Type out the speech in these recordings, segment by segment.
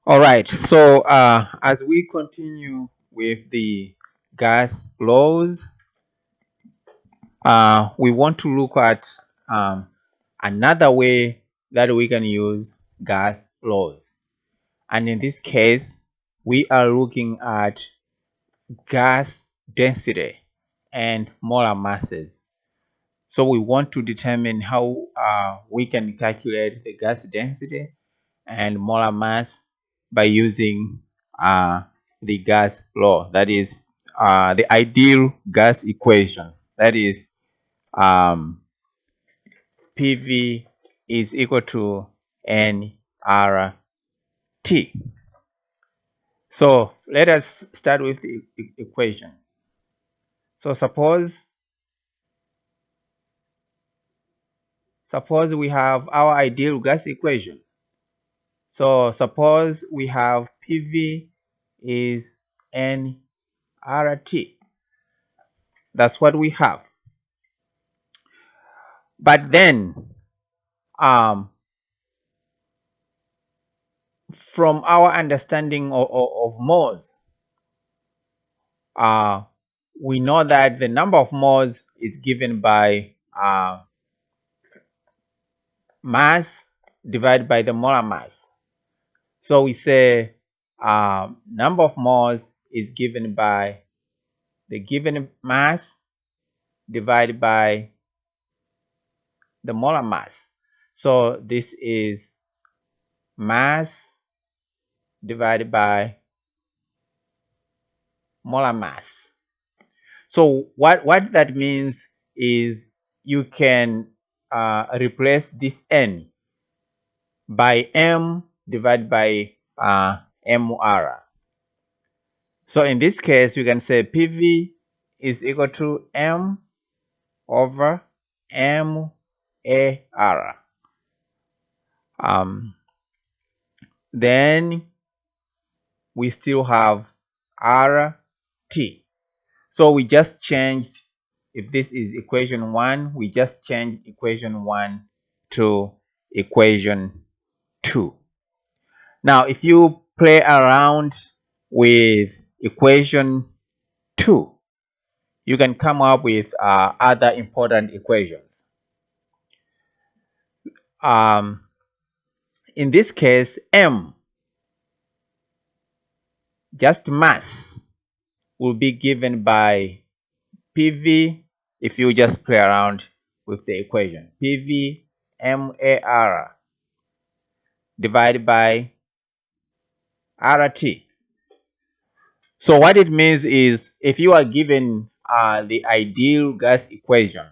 All right. So as we continue with the gas laws, we want to look at um, another way that we can use gas laws. And in this case, we are looking at gas density and molar masses. So we want to determine how we can calculate the gas density and molar mass by using the gas law. That is the ideal gas equation. That is um, PV is equal to nRT. So let us start with the equation. So suppose we have our ideal gas equation. So suppose we have PV is nRT. That's what we have. But then um, from our understanding of moles, uh, we know that the number of moles is given by mass divided by the molar mass. So we say number of moles is given by the given mass divided by the molar mass. So this is mass divided by molar mass. So what that means is you can replace this n by m divided by mr. So in this case, we can say PV is equal to m over MAR. Then we still have RT. So we just changed, if this is equation 1, we just changed equation 1 to equation 2. Now, if you play around with equation 2, you can come up with other important equations. In this case, M, just mass, will be given by PV if you just play around with the equation. PV MAR divided by RT. So what it means is if you are given the ideal gas equation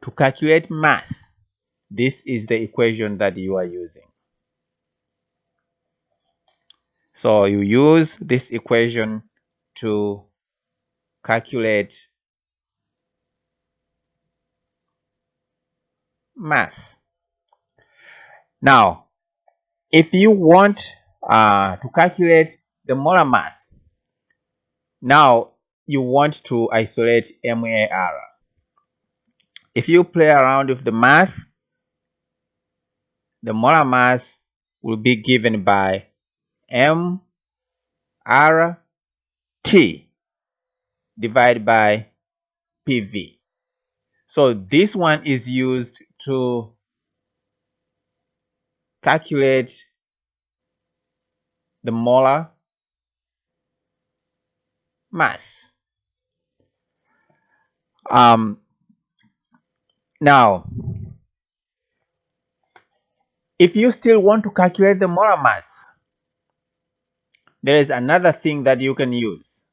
to calculate mass, this is the equation that you are using. So you use this equation to calculate mass. Now, if you want to calculate the molar mass, now you want to isolate MAR. If you play around with the math, the molar mass will be given by MRT divided by PV. So this one is used to calculate the molar mass. Now, if you still want to calculate the molar mass, there is another thing that you can use.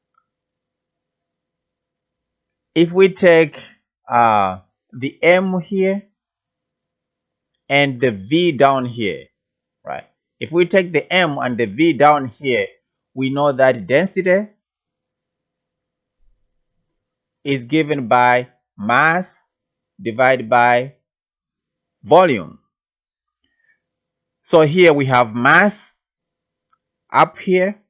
If we take the M here and the V down here, right? If we take the M and the V down here, we know that density is given by mass divided by volume. So here we have mass up here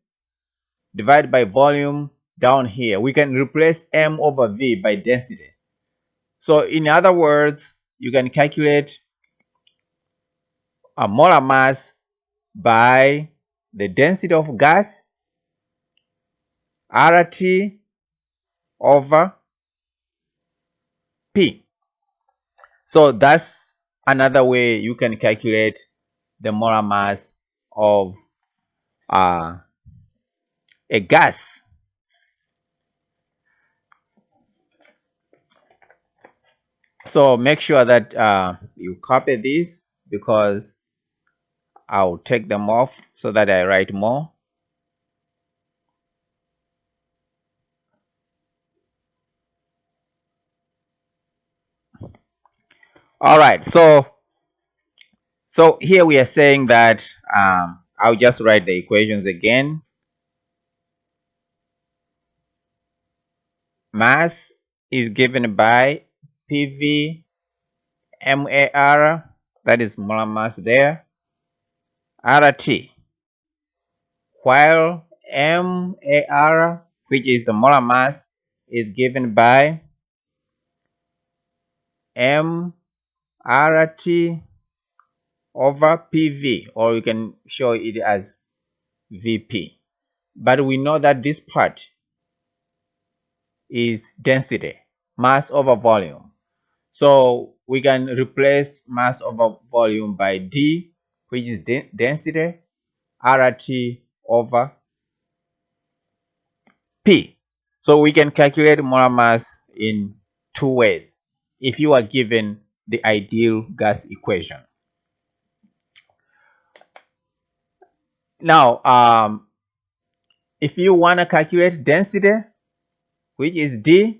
divided by volume down here. We can replace M over V by density. So in other words, you can calculate a molar mass by the density of gas, RT over P. So that's another way you can calculate the molar mass of a gas. So make sure that you copy this, because I'll take them off so that I write more. All right, so here we are saying that I'll just write the equations again. Mass is given by PV MAR, that is molar mass there, RT, while MAR, which is the molar mass, is given by MRT over PV, or you can show it as VP. But we know that this part is density, mass over volume. So we can replace mass over volume by D, which is density, RT over P. So we can calculate molar mass in two ways if you are given the ideal gas equation. Now, if you want to calculate density, which is D,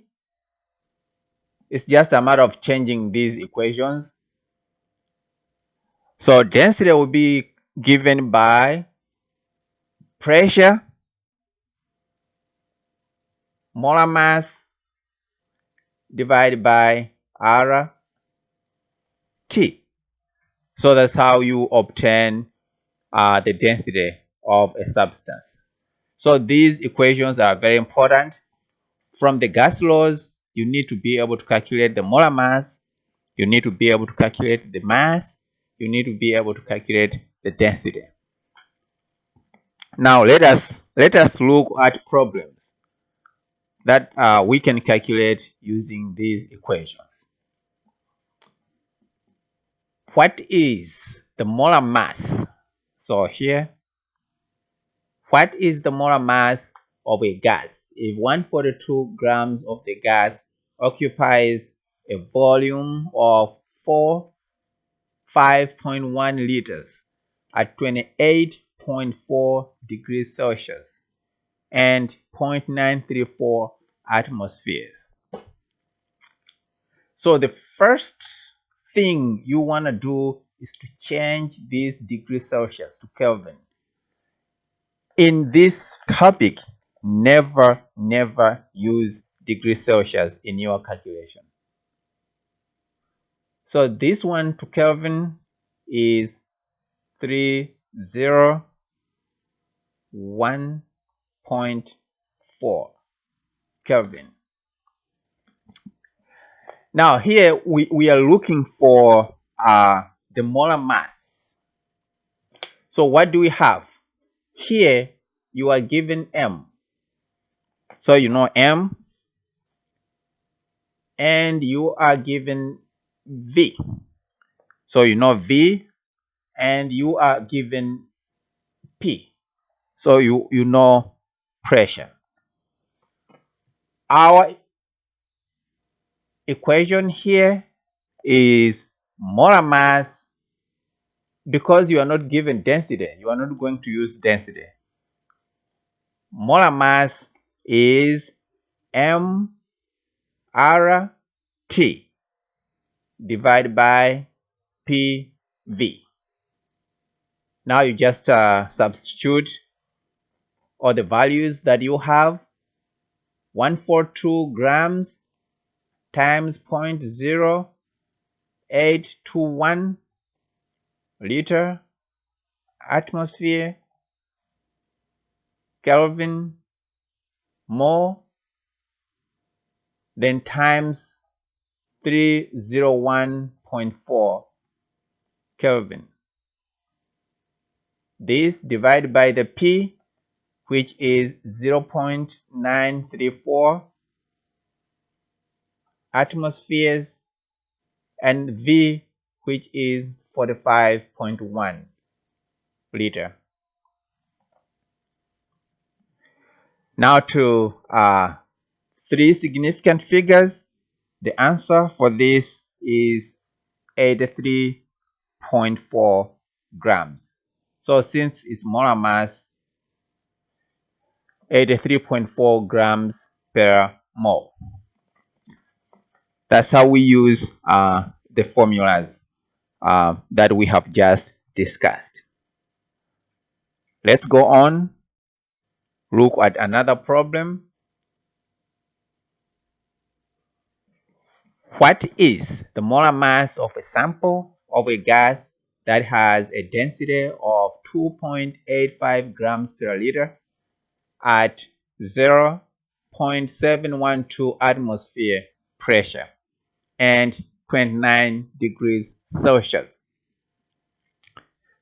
it's just a matter of changing these equations. So density will be given by pressure, molar mass divided by RT. So that's how you obtain the density of a substance. So these equations are very important. From the gas laws, you need to be able to calculate the molar mass, you need to be able to calculate the mass, you need to be able to calculate the density. Now let us look at problems that we can calculate using these equations. What is the molar mass? So here, what is the molar mass of a gas? If 142 grams of the gas occupies a volume of 5.1 liters at 28.4 degrees Celsius and 0.934 atmospheres. So the first thing you want to do is to change this degrees Celsius to Kelvin. In this topic, never use degrees Celsius in your calculation. So this one to Kelvin is 301.4 Kelvin. Now here we are looking for the molar mass. So what do we have? Here you are given M. So you know M, and you are given V. So you know V, and you are given P. So you know pressure. Our equation here is molar mass. Because you are not given density, you are not going to use density. Molar mass is MRT divided by PV. Now you just substitute all the values that you have. 142 grams times 0.0821 liter atmosphere Kelvin mole, then times 301.4 Kelvin. This divided by the P, which is 0.934 atmospheres, and V, which is 45.1 liter. Now to three significant figures. The answer for this is 83.4 grams. So since it's molar mass, 83.4 grams per mole. That's how we use the formulas that we have just discussed. Let's go on, look at another problem. What is the molar mass of a sample of a gas that has a density of 2.85 grams per liter at 0.712 atmosphere pressure and 29 degrees Celsius?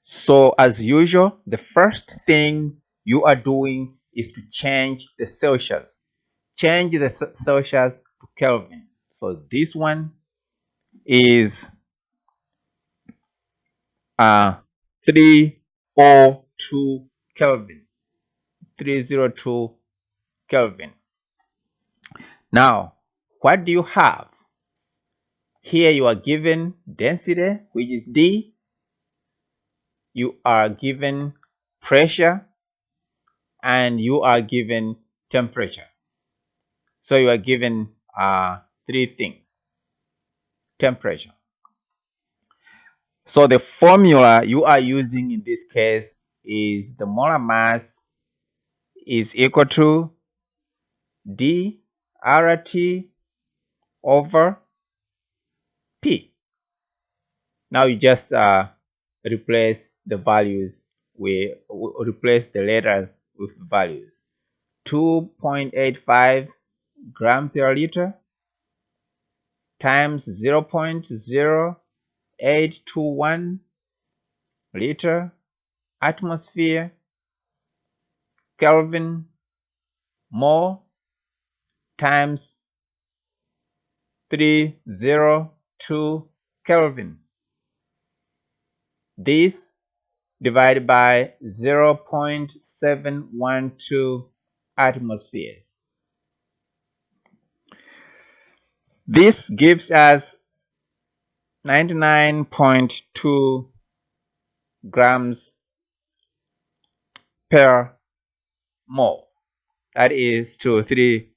So as usual, the first thing you are doing is to change the Celsius. Change the Celsius to Kelvin. So this one is 302 Kelvin. 302 Kelvin. Now, what do you have? Here you are given density, which is D. You are given pressure, and you are given temperature. So you are given three things. Temperature. So the formula you are using in this case is the molar mass is equal to D RT over P. Now you just replace the values with replace the letters with values. 2.85 gram per liter times 0.0821 liter atmosphere Kelvin mole times 302 Kelvin. This divided by 0.712 atmospheres. This gives us 99.2 grams per mole. That is to three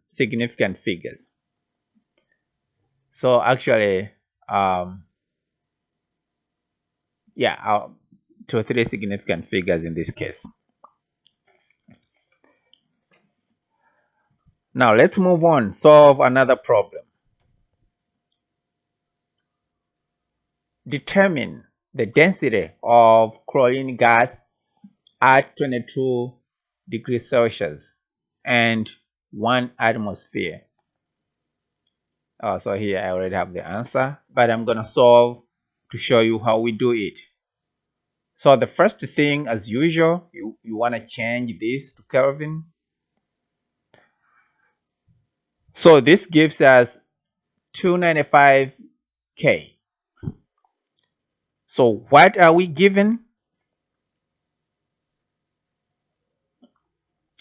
significant figures. So actually, to three significant figures in this case. Now let's move on, solve another problem. Determine the density of chlorine gas at 22 degrees Celsius and 1 atmosphere. So here I already have the answer, but I'm going to solve to show you how we do it. So the first thing, as usual, you want to change this to Kelvin. So this gives us 295 K. So what are we given?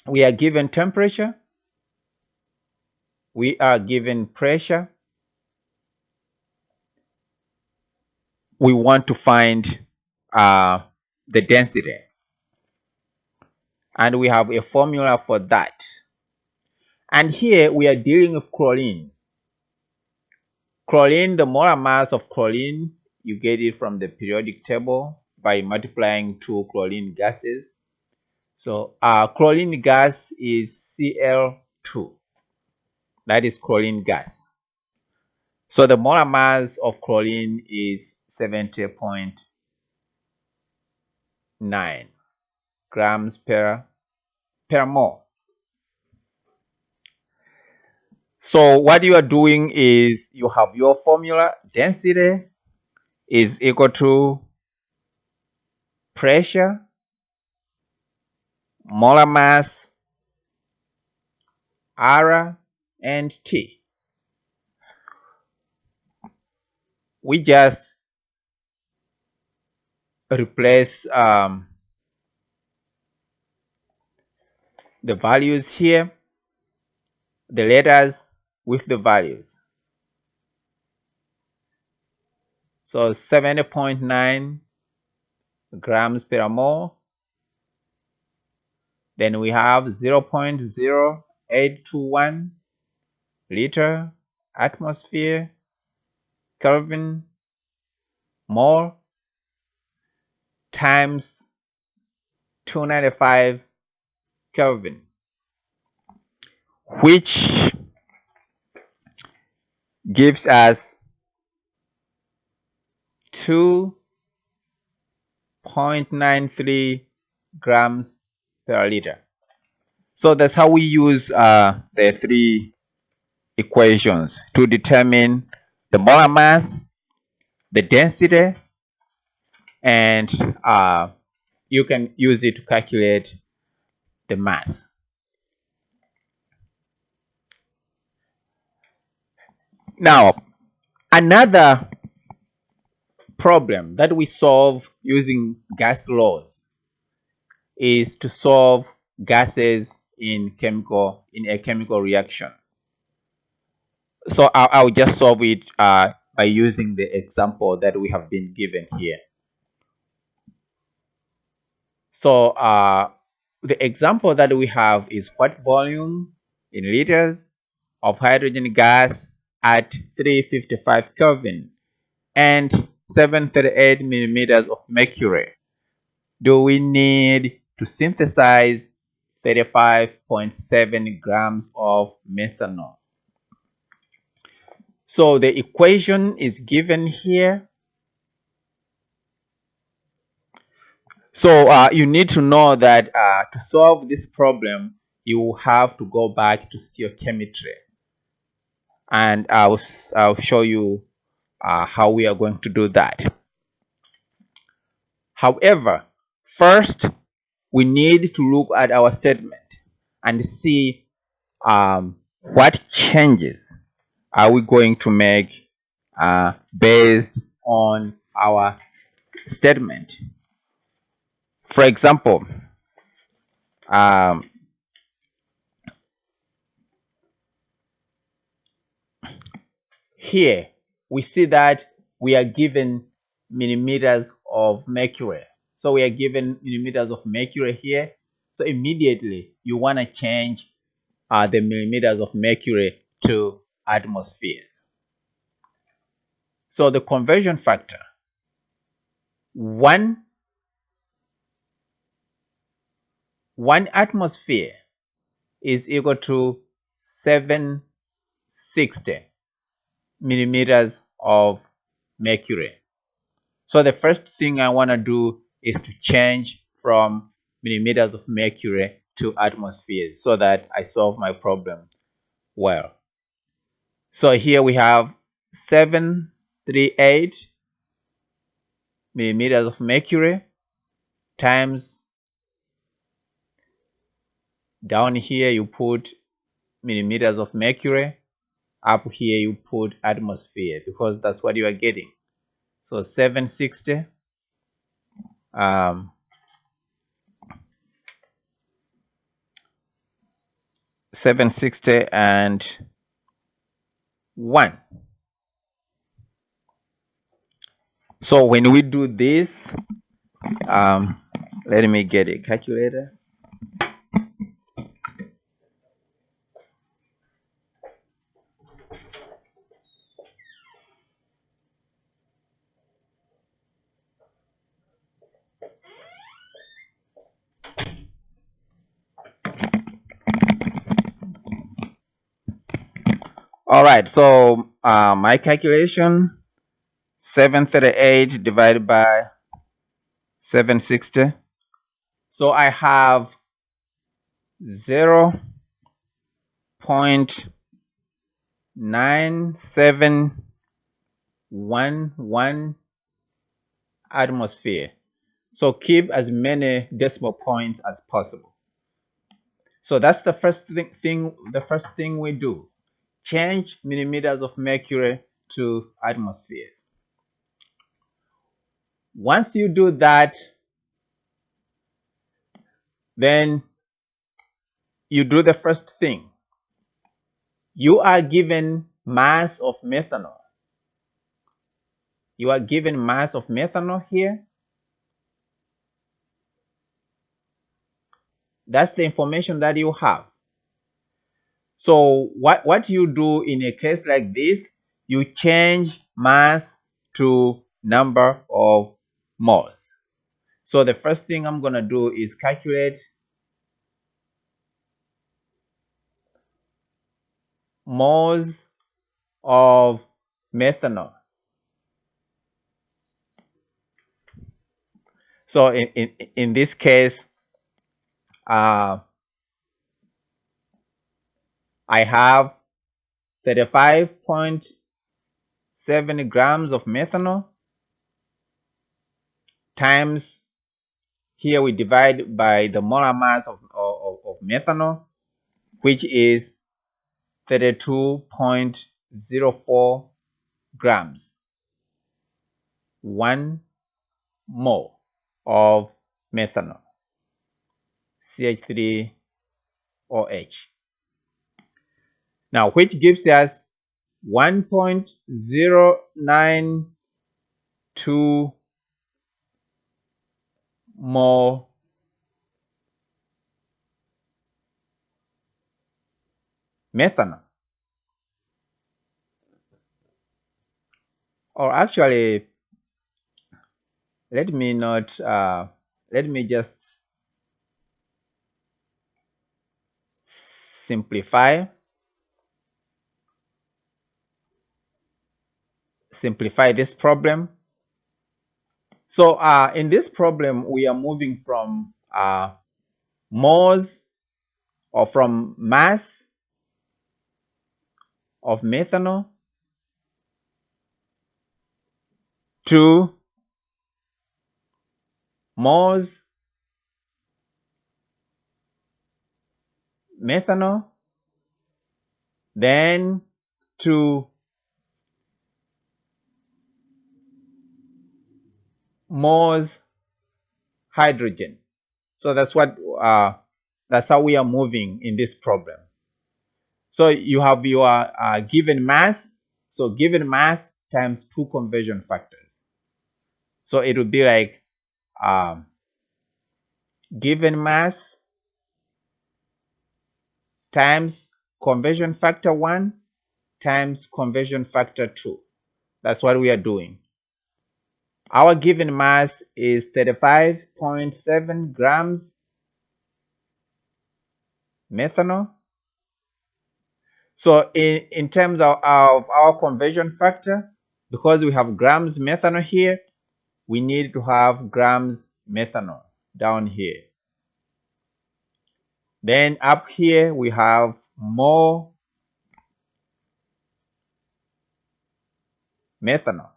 We are given temperature. We are given pressure. We want to find the density. And we have a formula for that. And here we are dealing with chlorine. Chlorine, the molar mass of chlorine, you get it from the periodic table by multiplying two chlorine gases. So chlorine gas is Cl2. That is chlorine gas. So the molar mass of chlorine is 70.9 grams per mole. So what you are doing is you have your formula. Density is equal to pressure, molar mass, R, and T. We just replace the values here, the letters with the values. So 70.9 grams per mole. Then we have 0.0821 liter atmosphere Kelvin mole times 295 Kelvin, which gives us 2.93 grams per liter. So that's how we use the three equations to determine the molar mass, the density, and you can use it to calculate the mass. Now, another problem that we solve using gas laws is to solve gases in a chemical reaction. So I'll just solve it by using the example that we have been given here. So the example that we have is what volume in liters of hydrogen gas at 355 Kelvin and 738 millimeters of mercury do we need to synthesize 35.7 grams of methanol. So the equation is given here. So you need to know that to solve this problem, you have to go back to stoichiometry. And I'll show you how we are going to do that. However, first, we need to look at our statement and see what changes are we going to make based on our statement. For example, here we see that we are given millimeters of mercury. So we are given millimeters of mercury here. So immediately you want to change the millimeters of mercury to atmospheres. So the conversion factor, one atmosphere is equal to 760 millimeters of mercury. So the first thing I want to do is to change from millimeters of mercury to atmospheres so that I solve my problem well. So here we have 738 millimeters of mercury times, down here you put millimeters of mercury, up here you put atmosphere because that's what you are getting. So 760 um, 760 and 1. So when we do this, let me get a calculator. All right, so my calculation, 738 divided by 760. So I have 0.9711 atmosphere. So keep as many decimal points as possible. So that's the first thing we do. Change millimeters of mercury to atmospheres. Once you do that, then you do the first thing. You are given mass of methanol. You are given mass of methanol here. That's the information that you have. So what you do in a case like this, you change mass to number of moles. So the first thing I'm going to do is calculate moles of methanol. So in this case, I have 35.7 grams of methanol times, here we divide by the molar mass of methanol, which is 32.04 grams, 1 mole of methanol, CH3OH. Now, which gives us 1.092 mole methanol. Or actually, let me just simplify this problem. So in this problem, we are moving from moles, or from mass of methanol, to moles methanol, then to moles hydrogen. So that's how we are moving in this problem. So you have your given mass. So given mass times 2 conversion factors. So it would be like given mass times conversion factor 1 times conversion factor 2. That's what we are doing. Our given mass is 35.7 grams methanol. So in terms of our conversion factor, because we have grams methanol here, we need to have grams methanol down here. Then up here we have more methanol.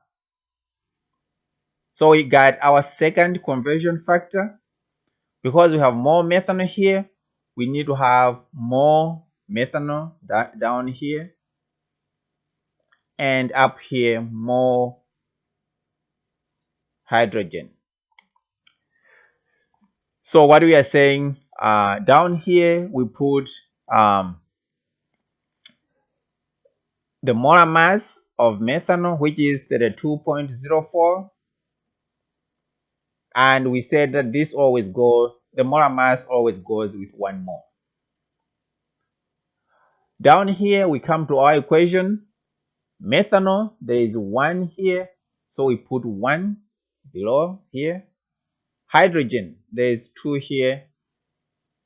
So we got our second conversion factor. Because we have more methanol here, we need to have more methanol down here, and up here more hydrogen. So what we are saying, down here we put the molar mass of methanol, which is 32.04, and we said that the molar mass always goes with 1 mole. Down here we come to our equation. Methanol, there is 1 here, so we put 1 below here. Hydrogen, there is 2 here,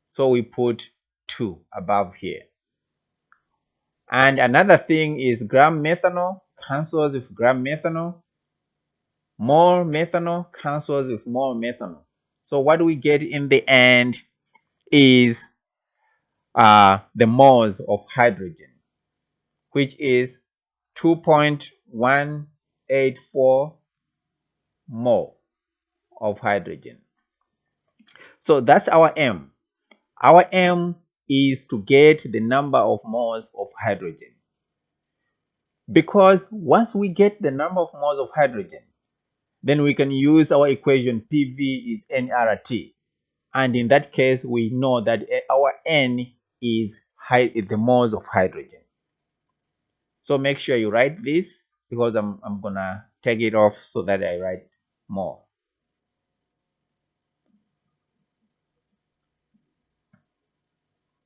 so we put 2 above here. And another thing is gram methanol cancels with gram methanol. More methanol cancels with more methanol. So what we get in the end is the moles of hydrogen, which is 2.184 mole of hydrogen. So that's our M. Our M is to get the number of moles of hydrogen. Because once we get the number of moles of hydrogen, then we can use our equation PV is nRT. And in that case, we know that our N is the moles of hydrogen. So make sure you write this, because I'm gonna take it off so that I write more.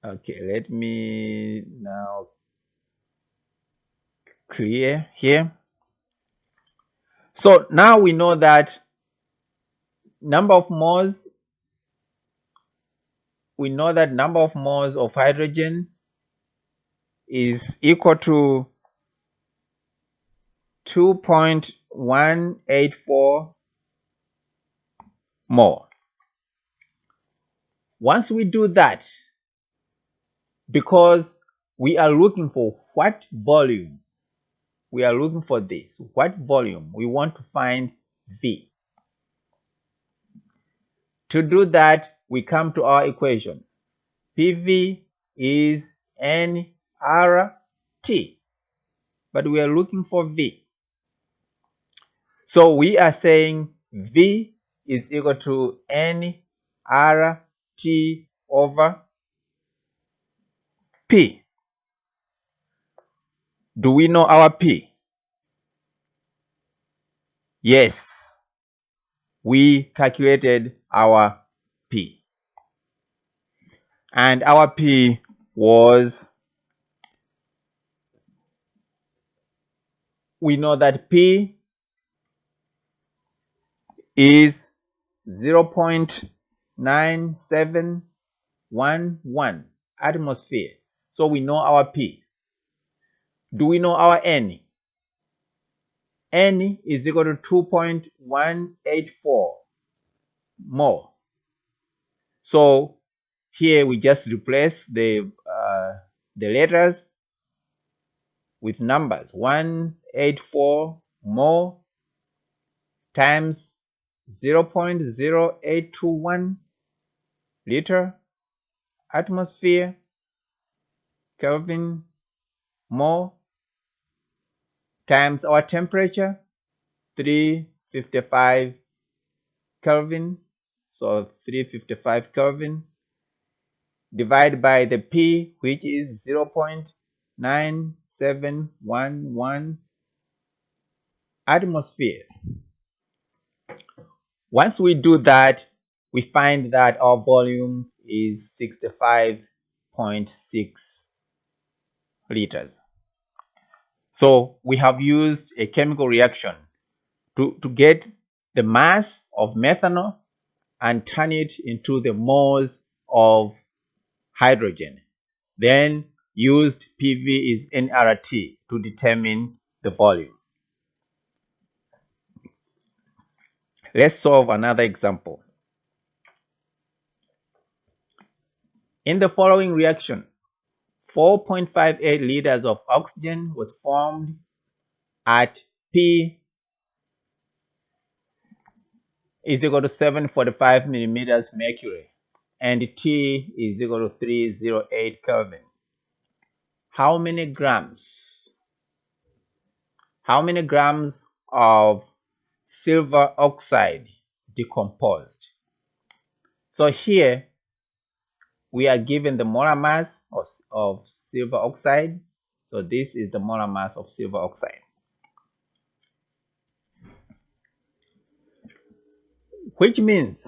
Okay, let me now clear here. So now we know that number of moles, number of moles of hydrogen is equal to 2.184 mole. Once we do that, because we are looking for what volume, we are looking for this, what volume, we want to find V. To do that, we come to our equation. PV is nRT, but we are looking for V. So we are saying V is equal to nRT over P. Do we know our P? Yes, we calculated our P. And our P was, we know that P is 0.9711 atmosphere. So we know our P. Do we know our N? N is equal to 2.184 mole. So here we just replace the letters with numbers. 184 mole times 0.0821 liter atmosphere Kelvin mole times our temperature 355 Kelvin. So 355 Kelvin divided by the P, which is 0.9711 atmospheres. Once we do that, we find that our volume is 65.6 liters. So we have used a chemical reaction to get the mass of methanol and turn it into the moles of hydrogen. Then used PV is nRT to determine the volume. Let's solve another example. In the following reaction, 4.58 liters of oxygen was formed at P is equal to 745 millimeters mercury and T is equal to 308 Kelvin. How many grams of silver oxide decomposed? So here we are given the molar mass of silver oxide. So this is the molar mass of silver oxide, which means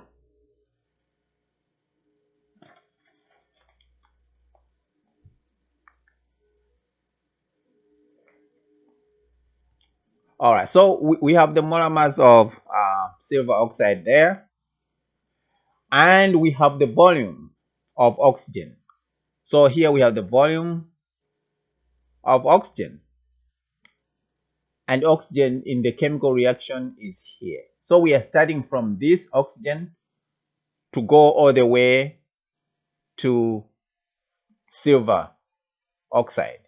all right, so we have the molar mass of silver oxide there, and we have the volume of oxygen. So here we have the volume of oxygen, and oxygen in the chemical reaction is here. So we are starting from this oxygen to go all the way to silver oxide.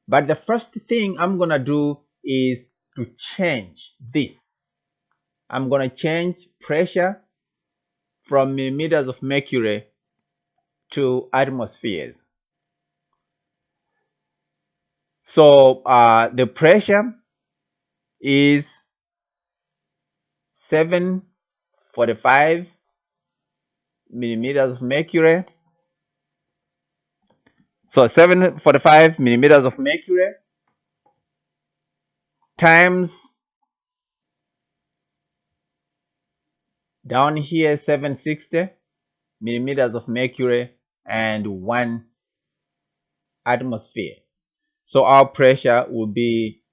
But the first thing I'm gonna do is to change this. I'm gonna change pressure from millimeters of mercury to atmospheres. So the pressure is 745 millimeters of mercury. So 745 millimeters of mercury times down here 760 millimeters of mercury and 1 atmosphere. So our pressure will be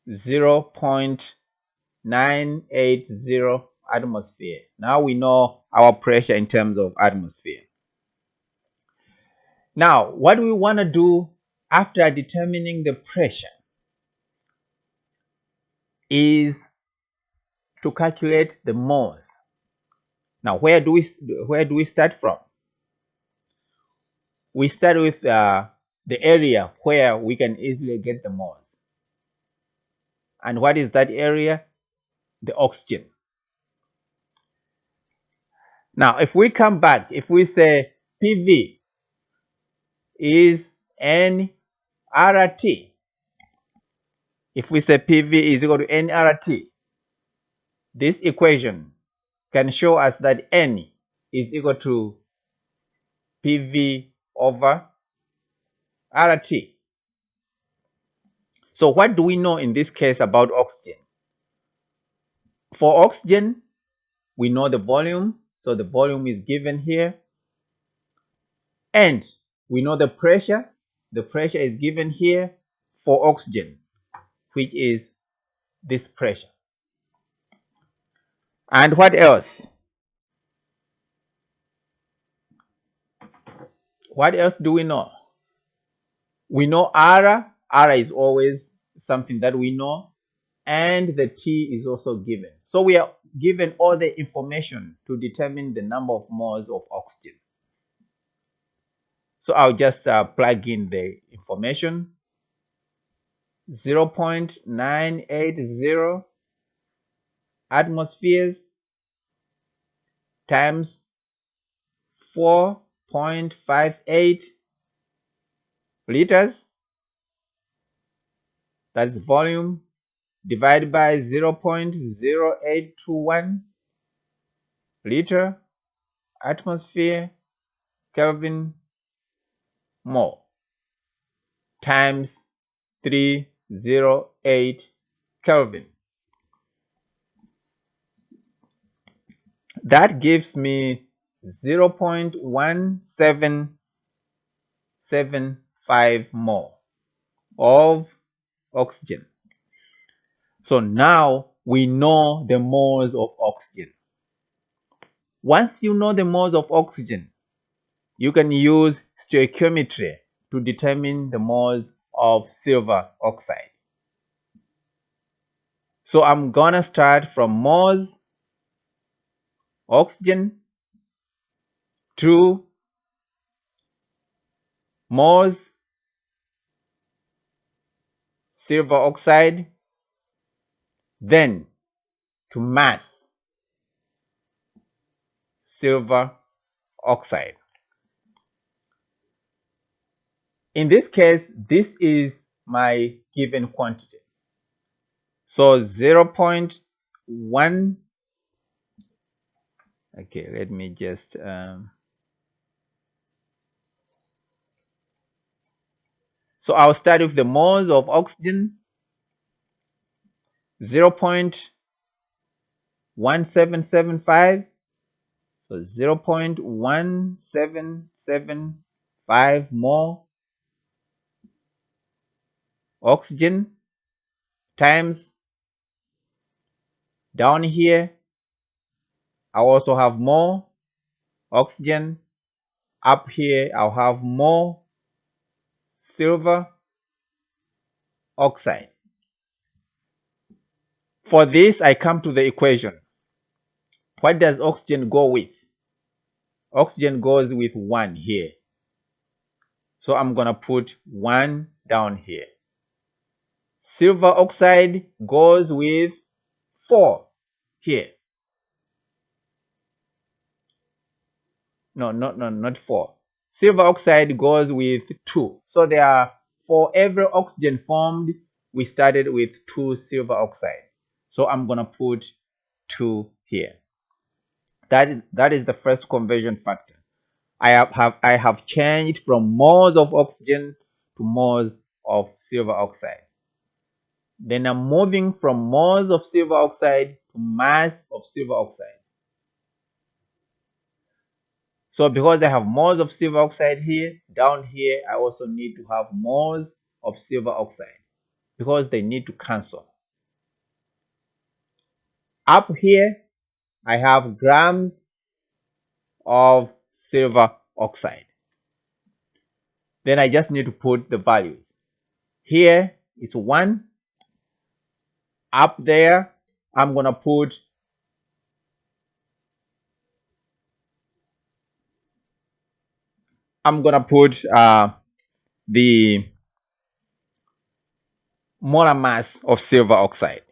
0.980 atmosphere. Now we know our pressure in terms of atmosphere. Now, what we want to do after determining the pressure is to calculate the moles. Now, where do we start from? We start with the area where we can easily get the moles. And what is that area? The oxygen. Now, if we come back, if we say PV is nRT, if we say PV is equal to nRT, this equation can show us that N is equal to PV over RT. So what do we know in this case about oxygen? For oxygen, we know the volume. So the volume is given here. And we know the pressure. The pressure is given here for oxygen, which is this pressure. And what else? What else do we know? We know R. R is always something that we know. And the T is also given. So we are given all the information to determine the number of moles of oxygen. So I'll just plug in the information. 0.980 atmospheres times 4.58 liters. That's volume divided by 0.0821 liter atmosphere Kelvin mole times 308 Kelvin. That gives me 0.1775 mole of oxygen. So now we know the moles of oxygen. Once you know the moles of oxygen, you can use stoichiometry to determine the moles of silver oxide. So I'm gonna start from moles oxygen to moles silver oxide, then to mass silver oxide. In this case, this is my given quantity. So 0.1, okay, let me just, so I'll start with the moles of oxygen, 0.1775, so 0.1775 more oxygen times down here, I also have more oxygen. Up here, I'll have more silver oxide. For this, I come to the equation. What does oxygen go with? Oxygen goes with 1 here. So I'm going to put 1 down here. Silver oxide goes with 4 here. No, not 4. Silver oxide goes with 2. So there are, for every oxygen formed, we started with 2 silver oxide. So I'm going to put 2 here. That is the first conversion factor. I have changed from moles of oxygen to moles of silver oxide. Then I'm moving from moles of silver oxide to mass of silver oxide. So because I have moles of silver oxide here, down here I also need to have moles of silver oxide because they need to cancel. Up here I have grams of silver oxide. Then I just need to put the values. Here is 1. Up there I'm going to put the molar mass of silver oxide.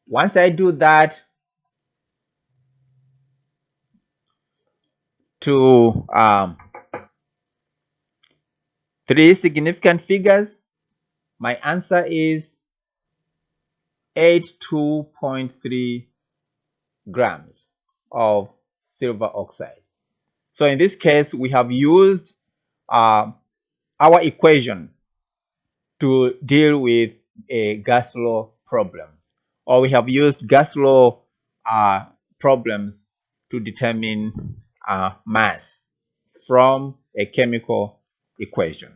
Once I do that, to 3 significant figures, my answer is 82.3 grams of silver oxide. So in this case, we have used our equation to deal with a gas law problem, or we have used gas law problems to determine mass from a chemical equation.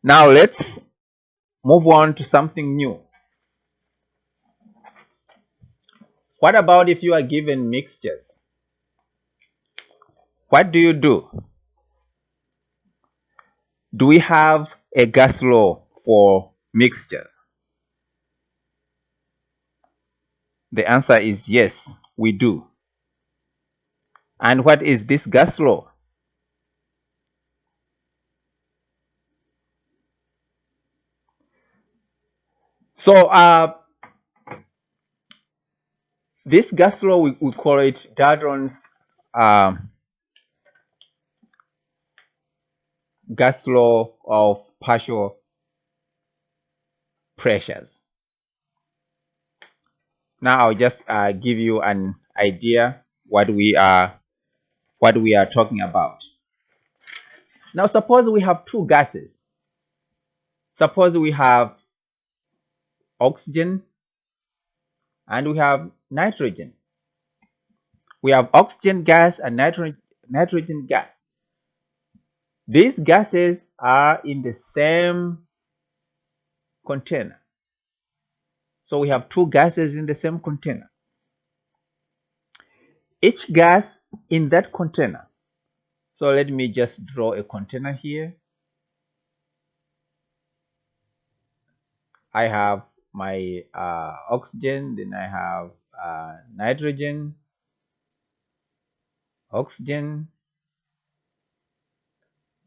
Now let's move on to something new. What about if you are given mixtures? What do you do? Do we have a gas law for mixtures? The answer is yes, we do. And what is this gas law? So this gas law, we call it Dalton's gas law of partial pressures. Now I'll just give you an idea what we are talking about. Now suppose we have 2 gases. Suppose we have oxygen and we have nitrogen. We have oxygen gas and nitrogen gas. These gases are in the same container. So we have 2 gases in the same container. Each gas in that container. So let me just draw a container here. I have my oxygen, then I have nitrogen, oxygen,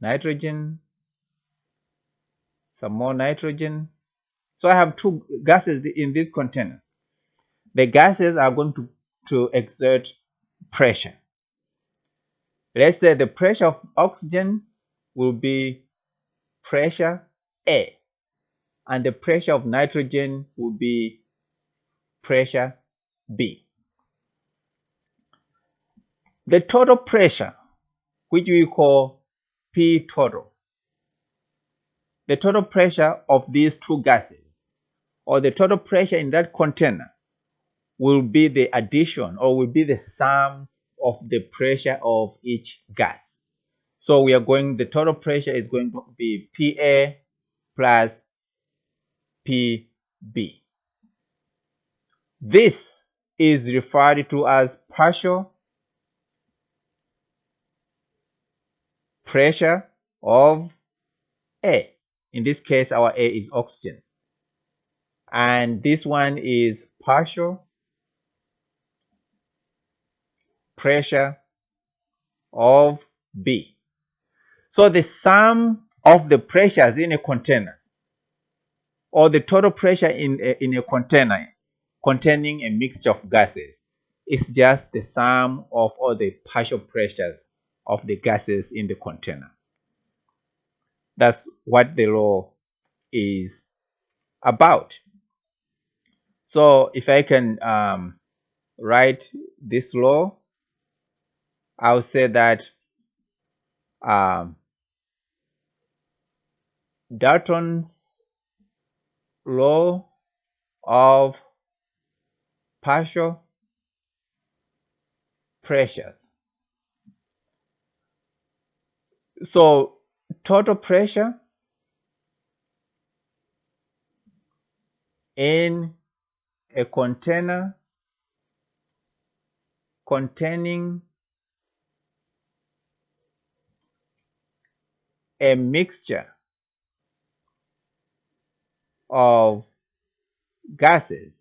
nitrogen, some more nitrogen. So I have 2 gases in this container. The gases are going to exert pressure. Let's say the pressure of oxygen will be pressure A, and the pressure of nitrogen will be pressure B. The total pressure, which we call P total, the total pressure of these 2 gases, or the total pressure in that container, will be the addition or will be the sum of the pressure of each gas. So the total pressure is going to be PA plus PB. This is referred to as partial pressure of A. In this case, our A is oxygen. And this one is partial pressure of B. So the sum of the pressures in a container, or the total pressure in a container, containing a mixture of gases is just the sum of all the partial pressures of the gases in the container. That's what the law is about. So if I can write this law, I'll say that um, Dalton's law of partial pressures. So total pressure in a container containing a mixture of gases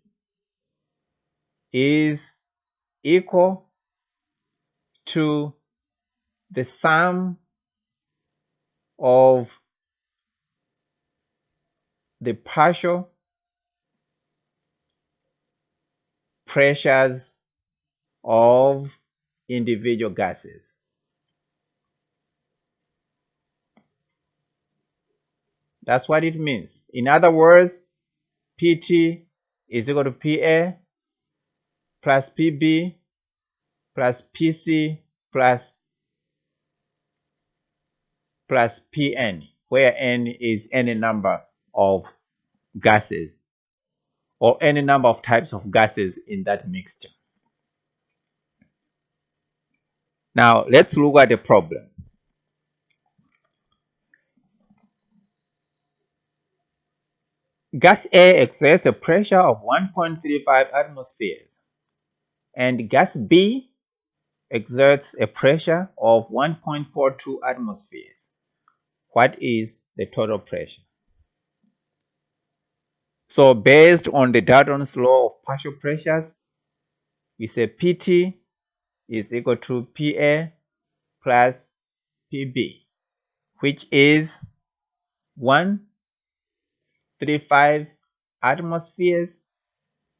is equal to the sum of the partial pressures of individual gases. That's what it means. In other words, PT is equal to PA plus PB plus PC plus Pn, where n is any number of gases or any number of types of gases in that mixture. Now let's look at the problem. Gas A exerts a pressure of 1.35 atmospheres and gas B exerts a pressure of 1.42 atmospheres. What is the total pressure? So based on the Dalton's law of partial pressures, we say PT is equal to PA plus PB, which is 1.35 atmospheres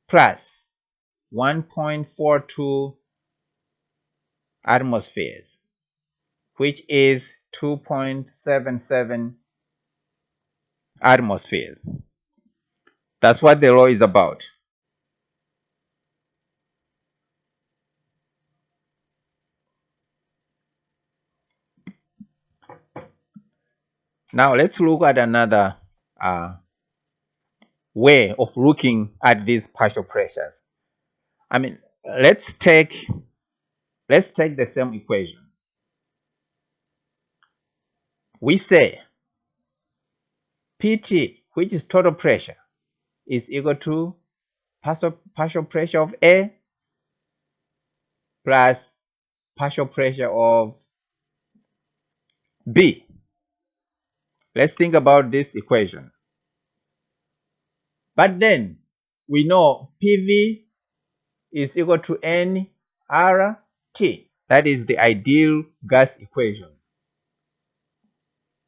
plus 1.42 atmospheres, which is 2.77 atmospheres. That's what the law is about. Now let's look at another way of looking at these partial pressures. I mean, let's take the same equation. We say PT, which is total pressure, is equal to partial pressure of A plus partial pressure of B. Let's think about this equation. But then we know PV is equal to nRT. That is the ideal gas equation,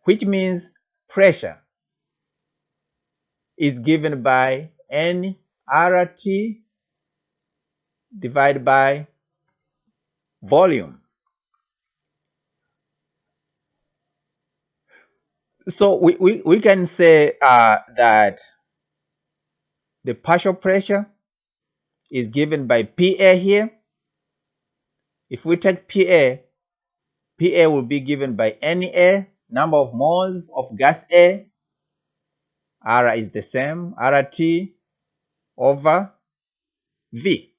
which means pressure is given by nRT divided by volume. So we can say that the partial pressure is given by PA here. If we take PA will be given by NA, number of moles of gas A. R is the same, RT over V.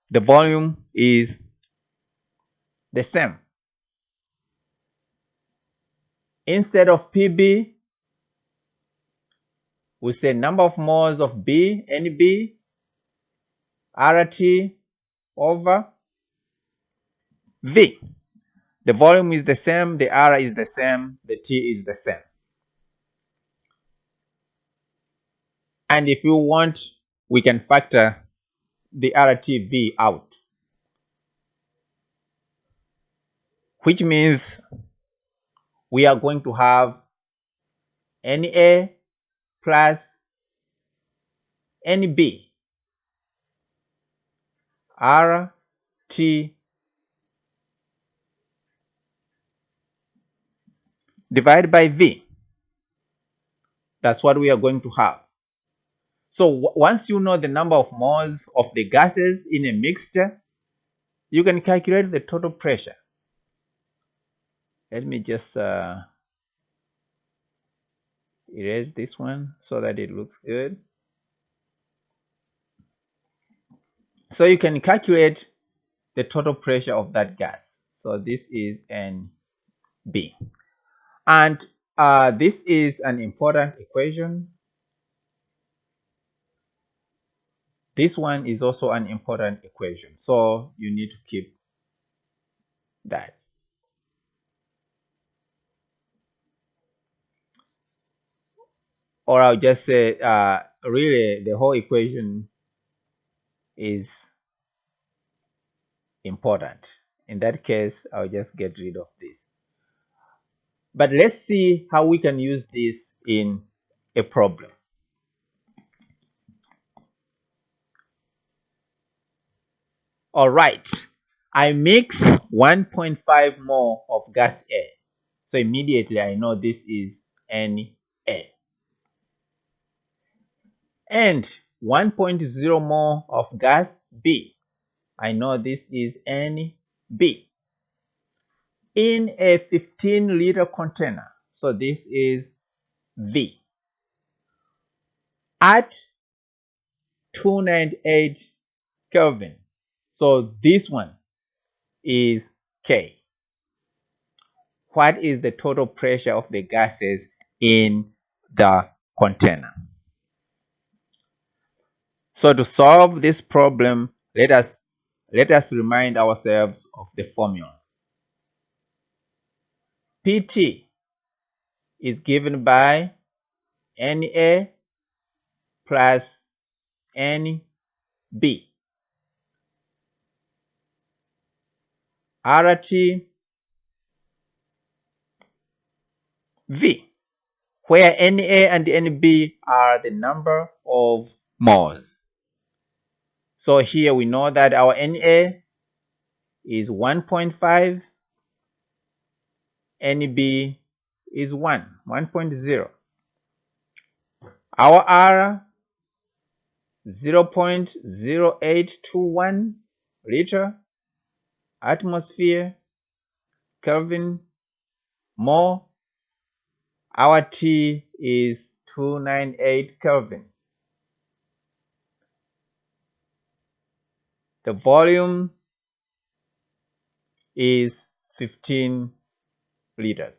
The volume is the same. Instead of PB, we say number of moles of B, NB, RT over V. The volume is the same, the R is the same, the T is the same. And if you want, we can factor the RTV out, which means we are going to have NA plus NB RT divided by V. That's what we are going to have. So once you know the number of moles of the gases in a mixture, you can calculate the total pressure. Let me just erase this one so that it looks good. So you can calculate the total pressure of that gas. So this is NB. And this is an important equation. This one is also an important equation. So you need to keep that. Or I'll just say, really, the whole equation is important. In that case, I'll just get rid of this. But let's see how we can use this in a problem. All right, I mix 1.5 mole of gas A. So immediately I know this is Na. And 1.0 mole of gas B. I know this is Nb. In a 15-liter container. So this is V. At 298 Kelvin. So this one is K. What is the total pressure of the gases in the container? So to solve this problem, let us remind ourselves of the formula. PT is given by Na plus Nb. RT V, where Na and Nb are the number of moles. So here we know that our Na is 1.5, Nb is 1.0. Our R 0.0821 liter, atmosphere, Kelvin, mole. Our T is 298 Kelvin. The volume is 15 liters.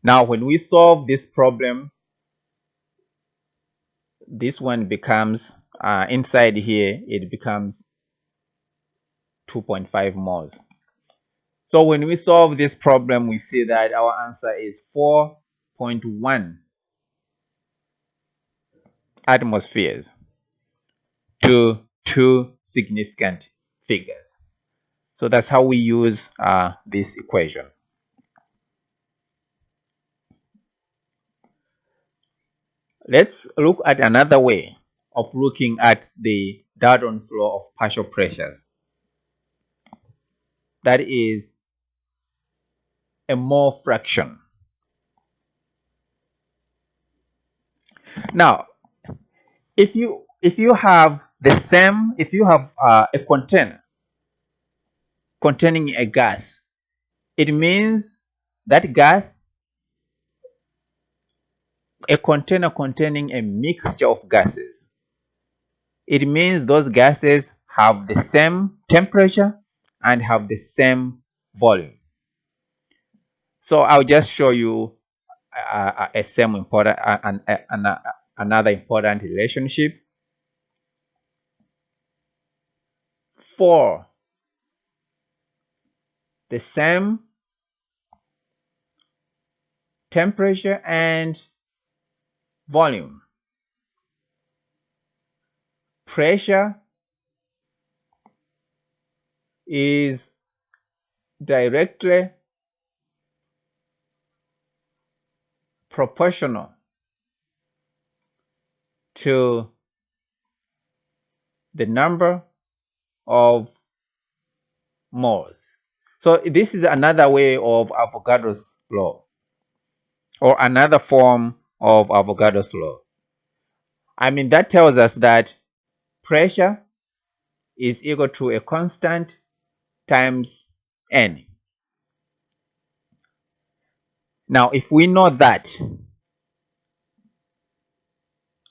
Now, when we solve this problem, this one becomes, inside here, it becomes 2.5 moles. So when we solve this problem, we see that our answer is 4.1 atmospheres to two significant figures. So that's how we use this equation. Let's look at another way of looking at the Dalton's law of partial pressures. That is a mole fraction. Now, if you have a container containing a gas, it means that gas, a container containing a mixture of gases, it means those gases have the same temperature and have the same volume. So I'll just show you another important relationship. For the same temperature and volume, pressure is directly proportional to the number of moles. So this is another way of Avogadro's law, or another form of Avogadro's law. I mean, that tells us that pressure is equal to a constant times n. Now, if we know that,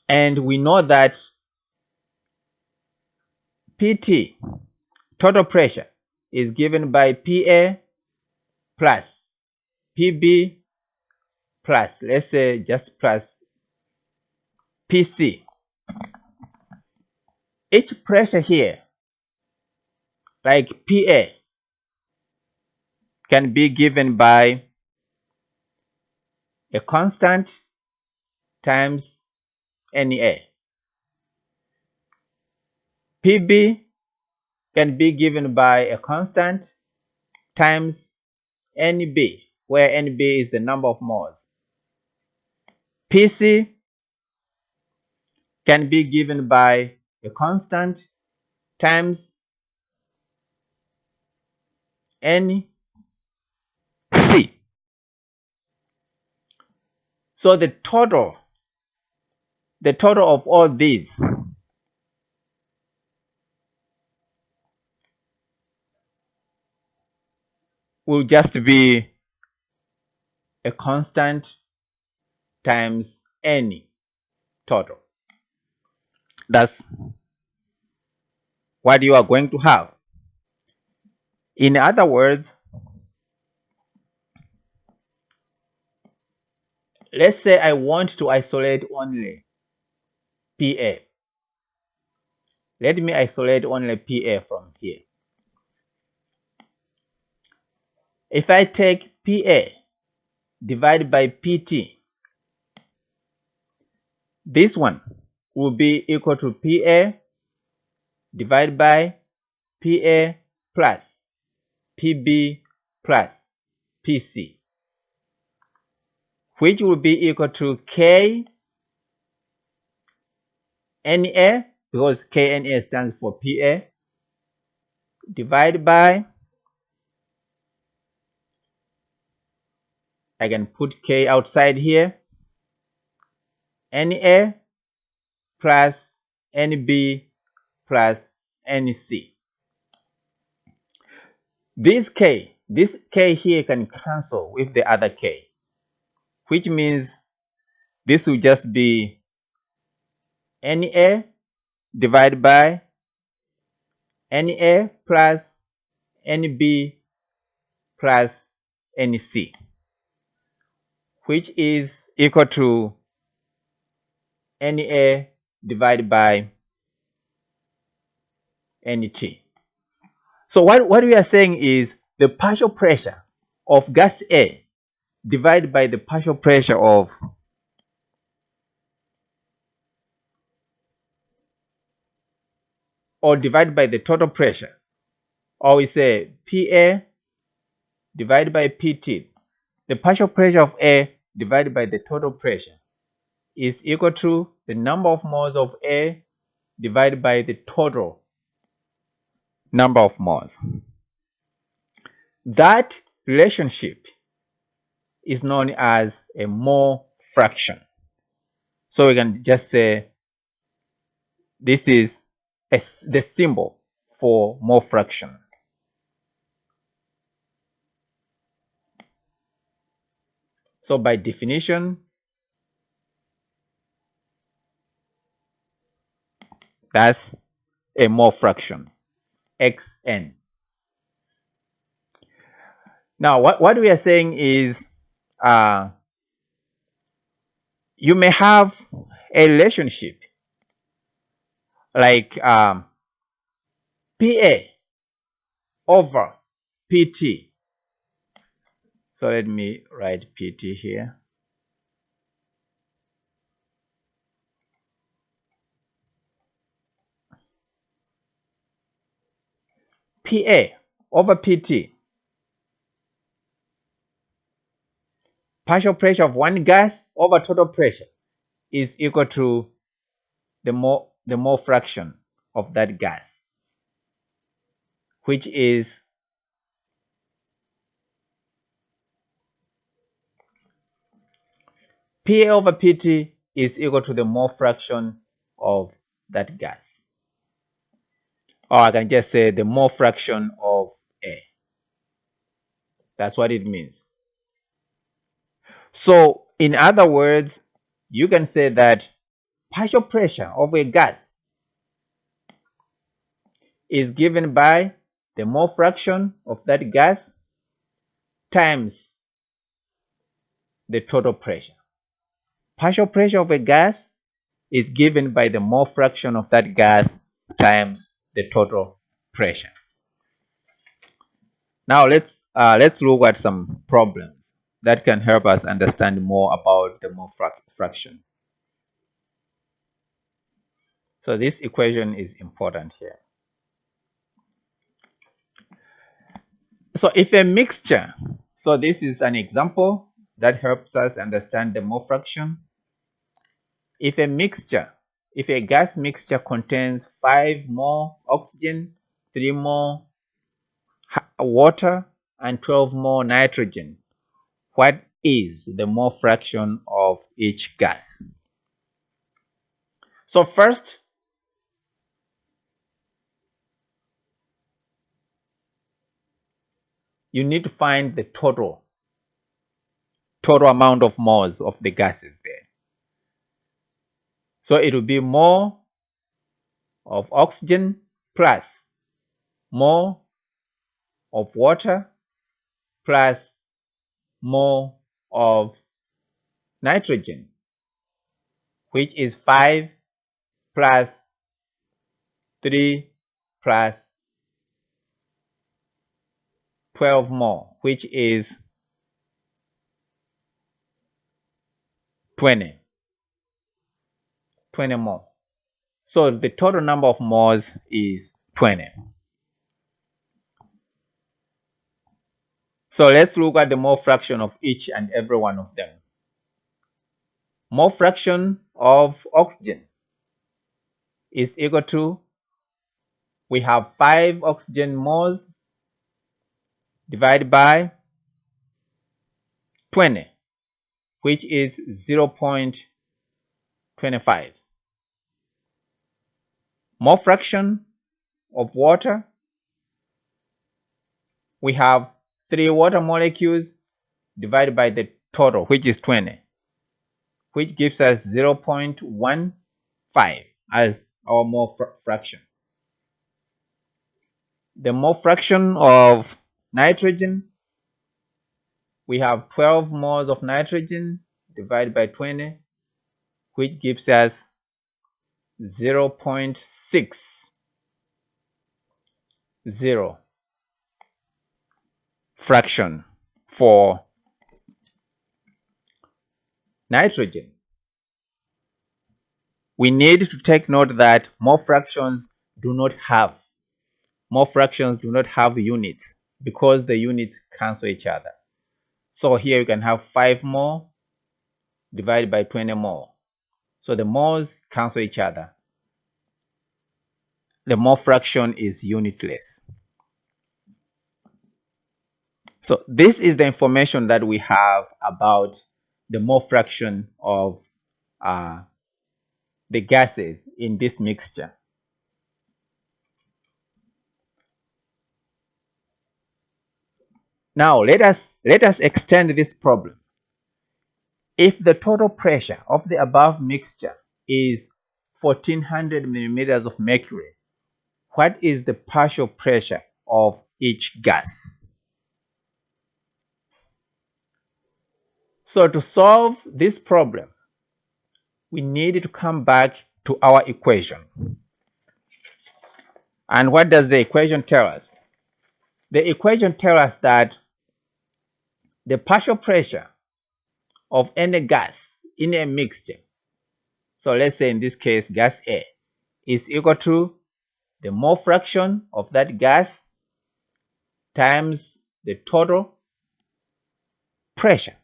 and we know that PT, total pressure, is given by PA plus PB plus, let's say just plus PC. Each pressure here, like PA, can be given by a constant times NA. PB can be given by a constant times NB, where NB is the number of moles. PC can be given by a constant times NC. So the total of all these will just be a constant times N total. That's what you are going to have. In other words, let's say I want to isolate only PA. Let me isolate only PA from here. If I take PA divided by PT, this one will be equal to PA divided by PA plus PB plus PC, which will be equal to KNA, because KNA stands for PA, divided by, I can put K outside here, NA plus NB plus NC. This K here can cancel with the other K, which means this will just be NA divided by NA plus NB plus NC, which is equal to NA divided by NT. So what we are saying is the partial pressure of gas A divided by the partial pressure of or divided by the total pressure, or we say PA divided by PT. The partial pressure of A divided by the total pressure is equal to the number of moles of A divided by the total number of moles. That relationship is known as a mole fraction. So we can just say this is the symbol for mole fraction. So by definition, that's a mole fraction, xn. Now, what we are saying is you may have a relationship like PA over PT. So let me write PT here. PA over PT. Partial pressure of one gas over total pressure is equal to the mole fraction of that gas, which is Pa over Pt is equal to the mole fraction of that gas. Or I can just say the mole fraction of A. That's what it means. So in other words, you can say that partial pressure of a gas is given by the mole fraction of that gas times the total pressure. Partial pressure of a gas is given by the mole fraction of that gas times the total pressure. Now let's look at some problems that can help us understand more about the mole fraction. So this equation is important here. So if a mixture, so this is an example that helps us understand the mole fraction. If a gas mixture contains 5 more oxygen, 3 more water, and 12 more nitrogen, what is the mole fraction of each gas? So first, you need to find the total amount of moles of the gases there. So it will be mole of oxygen plus mole of water plus mole of nitrogen, which is 5 plus 3 plus 12 more, which is 20 more. So the total number of moles is 20. So let's look at the mole fraction of each and every one of them. Mole fraction of oxygen is equal to, we have 5 oxygen moles divided by 20, which is 0.25. Mole fraction of water, we have 3 water molecules divided by the total, which is 20, which gives us 0.15 as our mole fraction. The mole fraction of nitrogen, we have 12 moles of nitrogen divided by 20, which gives us 0.60 fraction for nitrogen. We need to take note that mole fractions do not have units because the units cancel each other. So here you can have 5 more divided by 20 more. So the moles cancel each other. The mole fraction is unitless. So this is the information that we have about the mole fraction of the gases in this mixture. Now let us extend this problem. If the total pressure of the above mixture is 1400 millimeters of mercury, what is the partial pressure of each gas? So to solve this problem, we need to come back to our equation. And what does the equation tell us? The equation tells us that the partial pressure of any gas in a mixture, so let's say in this case gas A, is equal to the mole fraction of that gas times the total pressure.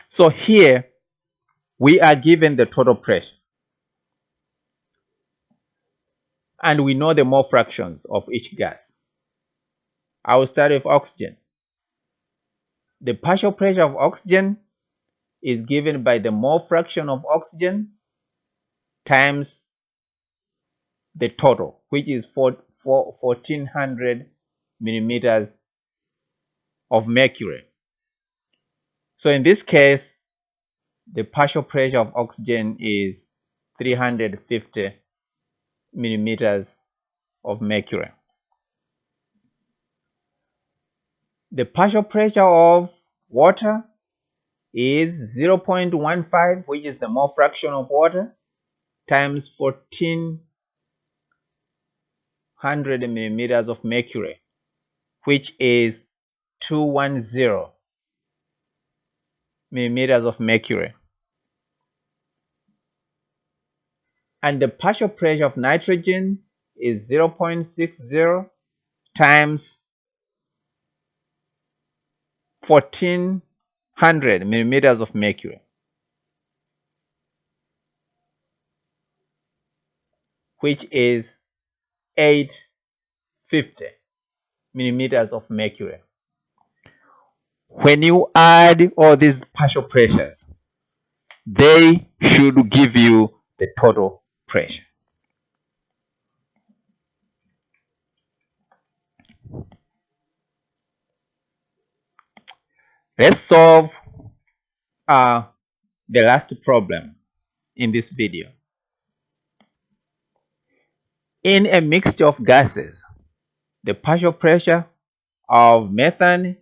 So here we are given the total pressure. And we know the mole fractions of each gas. I will start with oxygen. The partial pressure of oxygen is given by the mole fraction of oxygen times the total, which is 1400 millimeters of mercury. So in this case, the partial pressure of oxygen is 350 millimeters of mercury. The partial pressure of water is 0.15, which is the mole fraction of water, times 1400 millimeters of mercury, which is 210 millimeters of mercury. And the partial pressure of nitrogen is 0.60 times 1400 millimeters of mercury, which is 850 millimeters of mercury. When you add all these partial pressures, they should give you the total pressure. Let's solve the last problem in this video. In a mixture of gases, the partial pressure of methane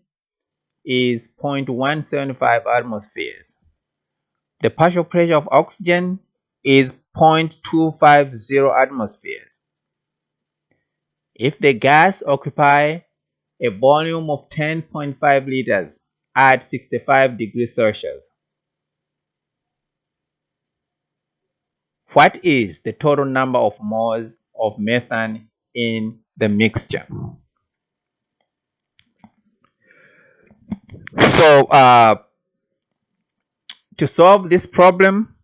is 0.175 atmospheres. The partial pressure of oxygen is 0.250 atmospheres. If the gas occupy a volume of 10.5 liters at 65 degrees Celsius, what is the total number of moles of methane in the mixture? So to solve this problem,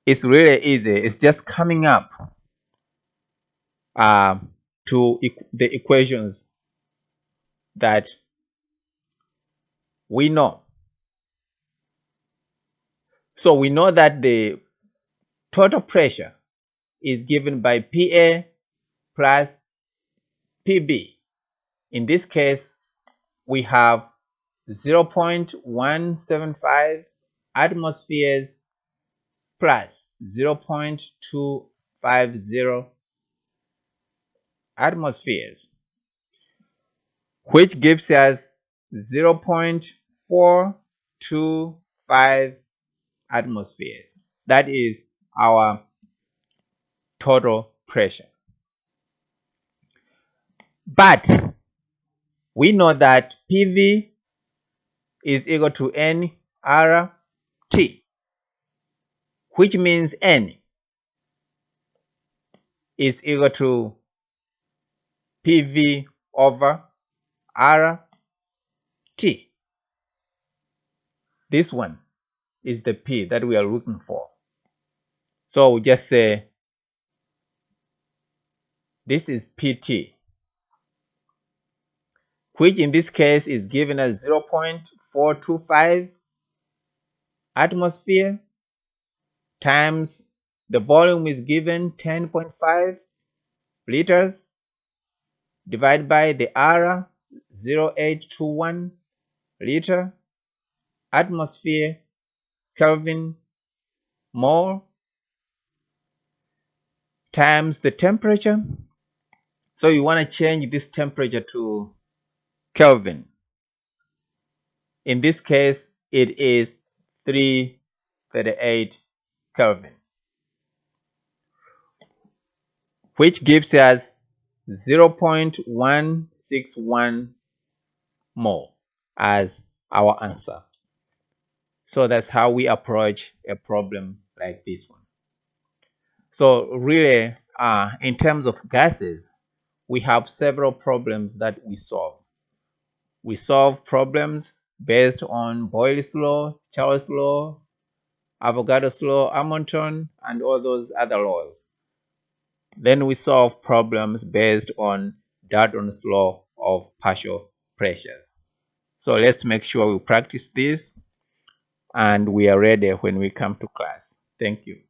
it's really easy. It's just coming up to the equations that we know. So we know that the total pressure is given by PA plus PB. In this case, we have 0.175 atmospheres plus 0.250 atmospheres, which gives us 0.425 atmospheres. That is our total pressure. But we know that PV is equal to nRT, which means N is equal to PV over RT. This one is the P that we are looking for. So we just say this is PT, which in this case is given as 0.425 atmosphere times the volume is given 10.5 liters divided by the R 0821 liter atmosphere Kelvin mole times the temperature. So you want to change this temperature to Kelvin. In this case, it is 338 Kelvin, which gives us 0.161 mole as our answer. So that's how we approach a problem like this one. So really, in terms of gases, we have several problems that we solve. We solve problems based on Boyle's law, Charles' law, Avogadro's law, Hamilton, and all those other laws. Then we solve problems based on Dalton's law of partial pressures. So let's make sure we practice this and we are ready when we come to class. Thank you.